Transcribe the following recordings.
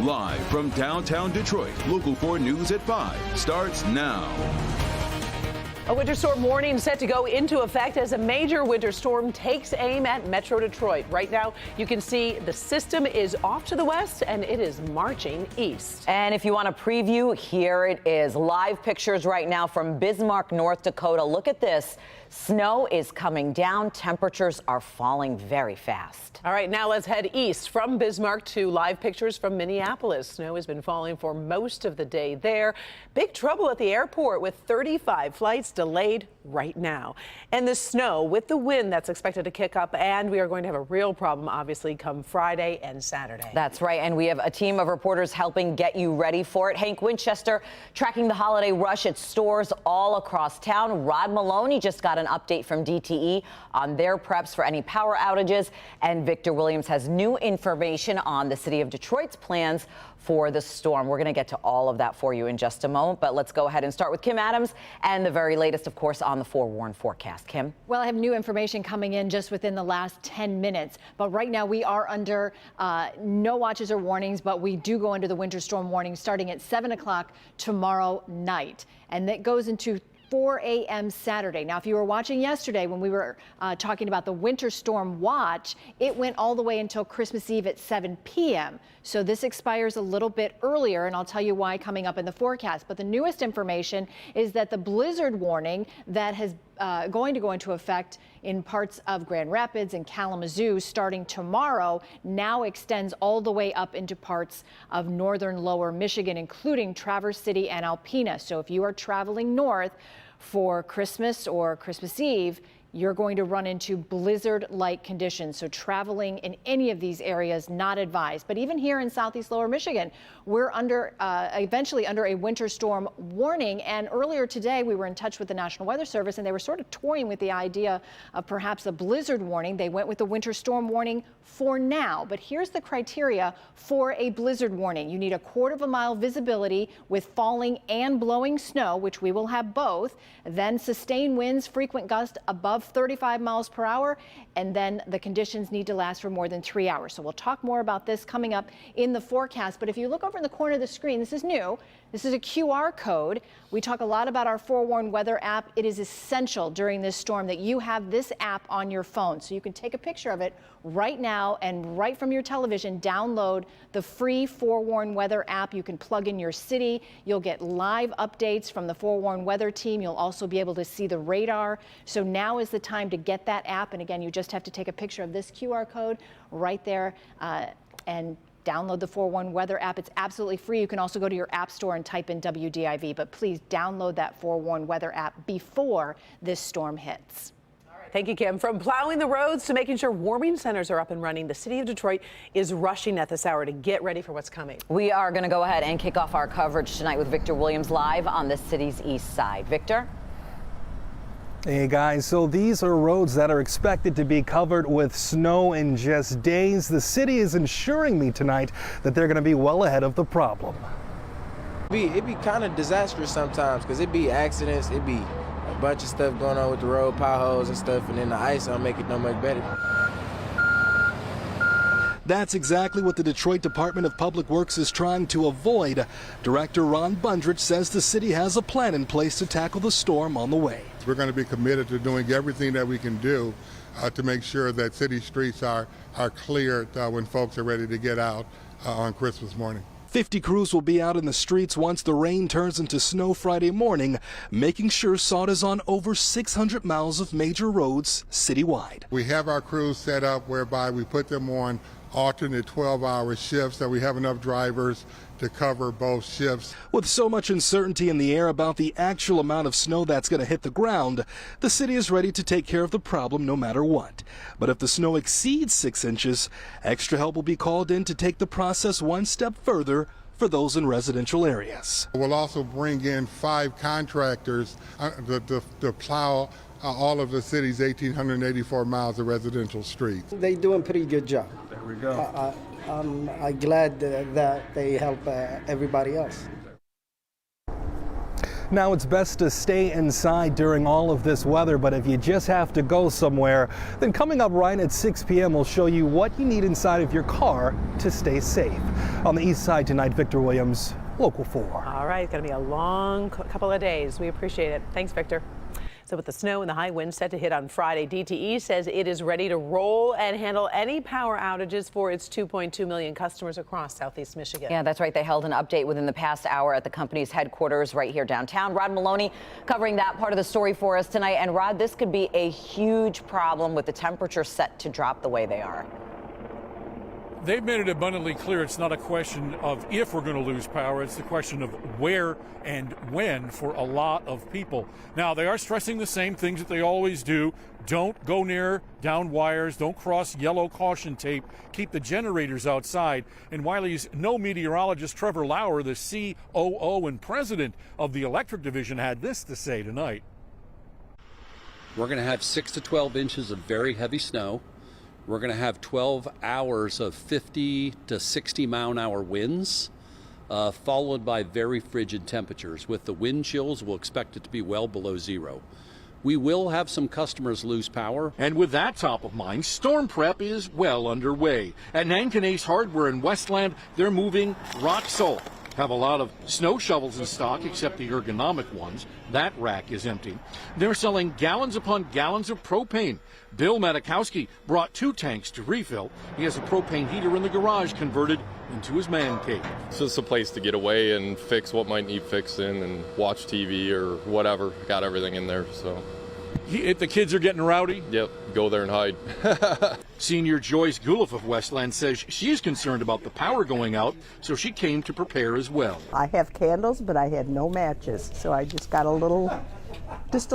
Live from downtown Detroit, Local 4 News at 5 starts now. A winter storm warning set to go into effect as a major winter storm takes aim at Metro Detroit. Right now, you can see the system is off to the west and it is marching east. And if you want a preview, here it is. Live pictures right now from Bismarck, North Dakota. Look at this. Snow is coming down. Temperatures are falling very fast. All right, now let's head east from Bismarck to live pictures from Minneapolis. Snow has been falling for most of the day there. Big trouble at the airport with 35 flights delayed right now. And the snow with the wind that's expected to kick up, and we are going to have a real problem, obviously, come Friday and Saturday. That's right, and we have a team of reporters helping get you ready for it. Hank Winchester tracking the holiday rush at stores all across town. Rod Maloney just got an update from DTE on their preps for any power outages, and Victor Williams has new information on the city of Detroit's plans for the storm. We're going to get to all of that for you in just a moment, but let's go ahead and start with Kim Adams and the very latest, of course, on the forewarned forecast. Kim? Well, I have new information coming in just within the last 10 minutes, but right now we are under no watches or warnings, but we do go under the winter storm warning starting at 7 o'clock tomorrow night, and that goes into 4 a.m. Saturday. Now, if you were watching yesterday when we were talking about the winter storm watch, it went all the way until Christmas Eve at 7 p.m. So this expires a little bit earlier, and I'll tell you why coming up in the forecast. But the newest information is that the blizzard warning that has going to go into effect in parts of Grand Rapids and Kalamazoo starting tomorrow now extends all the way up into parts of northern lower Michigan, including Traverse City and Alpena. So if you are traveling north for Christmas or Christmas Eve, you're going to run into blizzard-like conditions. So traveling in any of these areas, not advised. But even here in southeast lower Michigan, we're eventually under a winter storm warning. And earlier today, we were in touch with the National Weather Service, and they were sort of toying with the idea of perhaps a blizzard warning. They went with the winter storm warning for now. But here's the criteria for a blizzard warning. You need a quarter of a mile visibility with falling and blowing snow, which we will have both. Then sustained winds, frequent gusts above 35 miles per hour, and then the conditions need to last for more than 3 hours. So we'll talk more about this coming up in the forecast. But if you look over in the corner of the screen, this is new. This is a QR code. We talk a lot about our forewarned weather app. It is essential during this storm that you have this app on your phone. So you can take a picture of it right now and right from your television, download the free forewarned weather app. You can plug in your city. You'll get live updates from the forewarned weather team. You'll also be able to see the radar. So now is the time to get that app. And again, you just have to take a picture of this QR code right there and download the forewarned weather app. It's absolutely free. You can also go to your app store and type in WDIV, but please download that forewarned weather app before this storm hits. Thank you, Kim. From plowing the roads to making sure warming centers are up and running, the city of Detroit is rushing at this hour to get ready for what's coming. We are going to go ahead and kick off our coverage tonight with Victor Williams live on the city's east side. Victor? Hey guys, so these are roads that are expected to be covered with snow in just days. The city is ensuring me tonight that they're going to be well ahead of the problem. It'd be kind of disastrous sometimes because it'd be accidents, it'd be a bunch of stuff going on with the road, potholes and stuff, and then the ice don't make it no much better. That's exactly what the Detroit Department of Public Works is trying to avoid. Director Ron Bundrich says the city has a plan in place to tackle the storm on the way. We're going to be committed to doing everything that we can do to make sure that city streets are cleared when folks are ready to get out on Christmas morning. 50 crews will be out in the streets once the rain turns into snow Friday morning, making sure salt is on over 600 miles of major roads citywide. We have our crews set up whereby we put them on alternate 12-hour shifts, so we have enough drivers to cover both shifts. With so much uncertainty in the air about the actual amount of snow that's going to hit the ground, the city is ready to take care of the problem no matter what. But if the snow exceeds 6 inches, extra help will be called in to take the process one step further for those in residential areas. We'll also bring in 5 contractors to plow all of the city's 1,884 miles of residential streets. They do a pretty good job. There we go. I'm glad that they help everybody else. Now, it's best to stay inside during all of this weather, but if you just have to go somewhere, then coming up right at 6 p.m. we'll show you what you need inside of your car to stay safe. On the east side tonight, Victor Williams, Local 4. All right, it's going to be a long couple of days. We appreciate it. Thanks, Victor. So with the snow and the high winds set to hit on Friday, DTE says it is ready to roll and handle any power outages for its 2.2 million customers across Southeast Michigan. Yeah, that's right. They held an update within the past hour at the company's headquarters right here downtown. Rod Maloney covering that part of the story for us tonight. And Rod, this could be a huge problem with the temperature set to drop the way they are. They've made it abundantly clear it's not a question of if we're going to lose power. It's the question of where and when for a lot of people. Now, they are stressing the same things that they always do. Don't go near down wires. Don't cross yellow caution tape. Keep the generators outside. And Wiley's no meteorologist Trevor Lauer, the COO and president of the electric division, had this to say tonight. We're going to have 6 to 12 inches of very heavy snow. We're going to have 12 hours of 50 to 60 mile an hour winds, followed by very frigid temperatures. With the wind chills, we'll expect it to be well below zero. We will have some customers lose power. And with that top of mind, storm prep is well underway. At Nankin Ace Hardware in Westland, they're moving rock salt. Have a lot of snow shovels in stock, except the ergonomic ones. That rack is empty. They're selling gallons upon gallons of propane. Bill Matakowski brought 2 tanks to refill. He has a propane heater in the garage converted into his man cave. It's just a place to get away and fix what might need fixing and watch TV or whatever. Got everything in there, so. The kids are getting rowdy? Yep, go there and hide. Senior Joyce Guliff of Westland says she is concerned about the power going out, so she came to prepare as well. I have candles, but I had no matches, so I just got these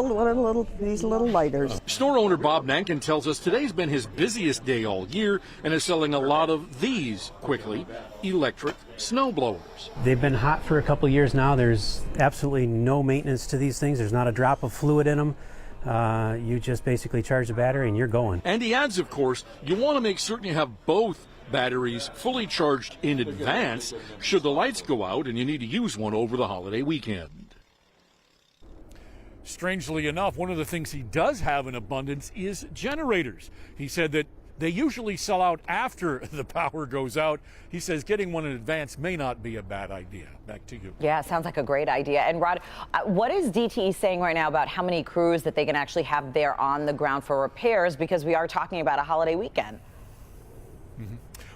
little lighters. Store owner Bob Nankin tells us today's been his busiest day all year and is selling a lot of these, quickly, electric snow blowers. They've been hot for a couple years now. There's absolutely no maintenance to these things. There's not a drop of fluid in them. You just basically charge the battery and you're going. And he adds, of course, you want to make certain you have both batteries fully charged in advance should the lights go out and you need to use one over the holiday weekend. Strangely enough, one of the things he does have in abundance is generators. He said that they usually sell out after the power goes out. He says getting one in advance may not be a bad idea. Back to you. Yeah, sounds like a great idea. And Rod, what is DTE saying right now about how many crews that they can actually have there on the ground for repairs? Because we are talking about a holiday weekend.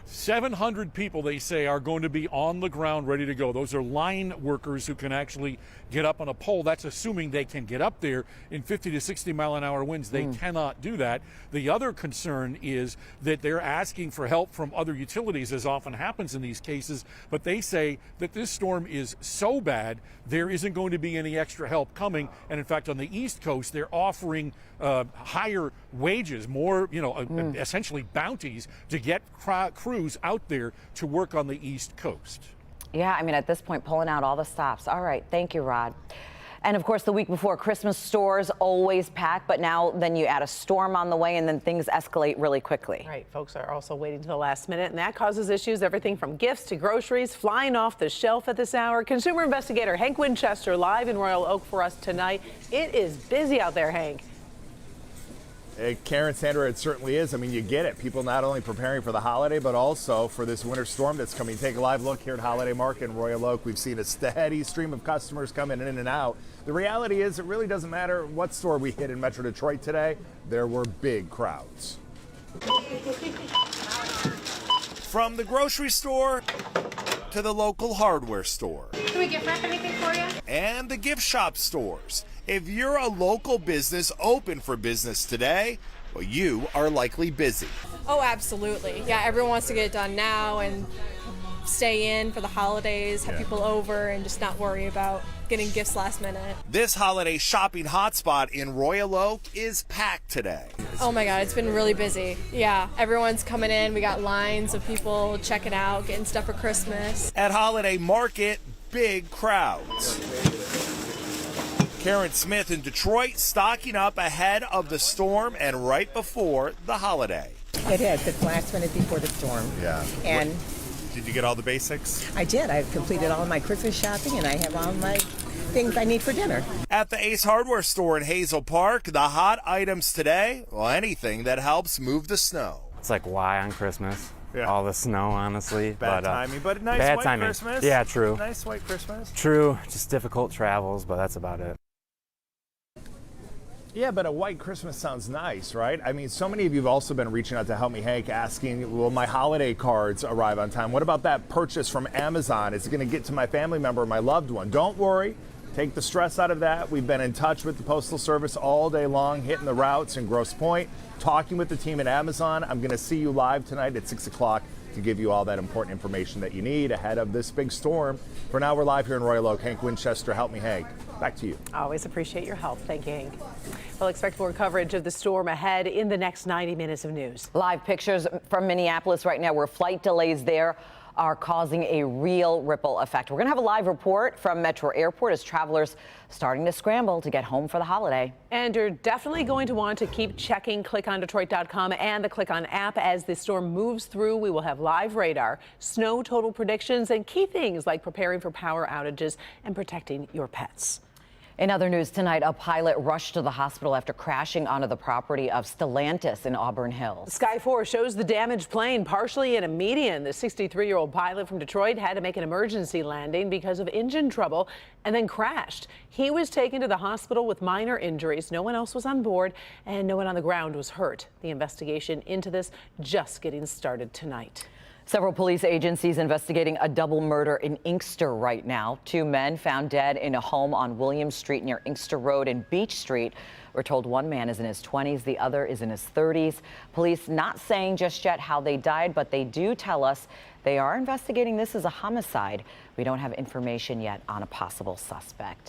700 people, they say, are going to be on the ground ready to go. Those are line workers who can actually get up on a pole. That's assuming they can get up there in 50 to 60 mile an hour winds. They cannot do that. The other concern is that they're asking for help from other utilities, as often happens in these cases. But they say that this storm is so bad, there isn't going to be any extra help coming. And in fact, on the East Coast, they're offering higher wages, more, essentially bounties to get crews out there to work on the East Coast. Yeah, I mean, at this point, pulling out all the stops. All right. Thank you, Rod. And of course, the week before Christmas, stores always packed, but now then you add a storm on the way and then things escalate really quickly. Right. Folks are also waiting to the last minute, and that causes issues. Everything from gifts to groceries flying off the shelf at this hour. Consumer investigator Hank Winchester live in Royal Oak for us tonight. It is busy out there, Hank. Karen, Sandra, it certainly is. I mean, you get it. People not only preparing for the holiday, but also for this winter storm that's coming. Take a live look here at Holiday Market in Royal Oak. We've seen a steady stream of customers coming in and out. The reality is it really doesn't matter what store we hit in Metro Detroit today. There were big crowds. From the grocery store to the local hardware store. Can we gift wrap anything for you? And the gift shop stores. If you're a local business open for business today, well, you are likely busy. Oh, absolutely. Yeah, everyone wants to get it done now and stay in for the holidays, have people over, and just not worry about getting gifts last minute. This holiday shopping hotspot in Royal Oak is packed today. Oh my God, it's been really busy. Yeah, everyone's coming in. We got lines of people checking out, getting stuff for Christmas. At Holiday Market, big crowds. Karen Smith in Detroit stocking up ahead of the storm and right before the holiday. It is. It's last minute before the storm. Yeah. And did you get all the basics? I did. I've completed all my Christmas shopping and I have all my things I need for dinner. At the Ace Hardware store in Hazel Park, the hot items today, well, anything that helps move the snow. It's like, why on Christmas? Yeah. All the snow, honestly. Bad timing, but nice bad white timing. Christmas. Yeah, true. Nice white Christmas. True, just difficult travels, but that's about it. Yeah, but a white Christmas sounds nice, right? I mean, so many of you have also been reaching out to Help Me Hank asking, will my holiday cards arrive on time? What about that purchase from Amazon? Is it going to get to my family member or my loved one? Don't worry. Take the stress out of that. We've been in touch with the Postal Service all day long, hitting the routes in Grosse Pointe, talking with the team at Amazon. I'm going to see you live tonight at 6 o'clock to give you all that important information that you need ahead of this big storm. For now, we're live here in Royal Oak. Hank Winchester, Help Me Hank. Back to you. Always appreciate your help. Thank you, Hank. We'll expect more coverage of the storm ahead in the next 90 minutes of news. Live pictures from Minneapolis right now where flight delays there are causing a real ripple effect. We're going to have a live report from Metro Airport as travelers starting to scramble to get home for the holiday. And you're definitely going to want to keep checking clickondetroit.com and the Click On app as the storm moves through. We will have live radar, snow total predictions, and key things like preparing for power outages and protecting your pets. In other news tonight, a pilot rushed to the hospital after crashing onto the property of Stellantis in Auburn Hills. Sky 4 shows the damaged plane partially in a median. The 63-year-old pilot from Detroit had to make an emergency landing because of engine trouble and then crashed. He was taken to the hospital with minor injuries. No one else was on board and no one on the ground was hurt. The investigation into this just getting started tonight. Several police agencies investigating a double murder in Inkster right now. 2 men found dead in a home on William Street near Inkster Road and Beach Street. We're told one man is in his 20s, the other is in his 30s. Police not saying just yet how they died, but they do tell us they are investigating this as a homicide. We don't have information yet on a possible suspect.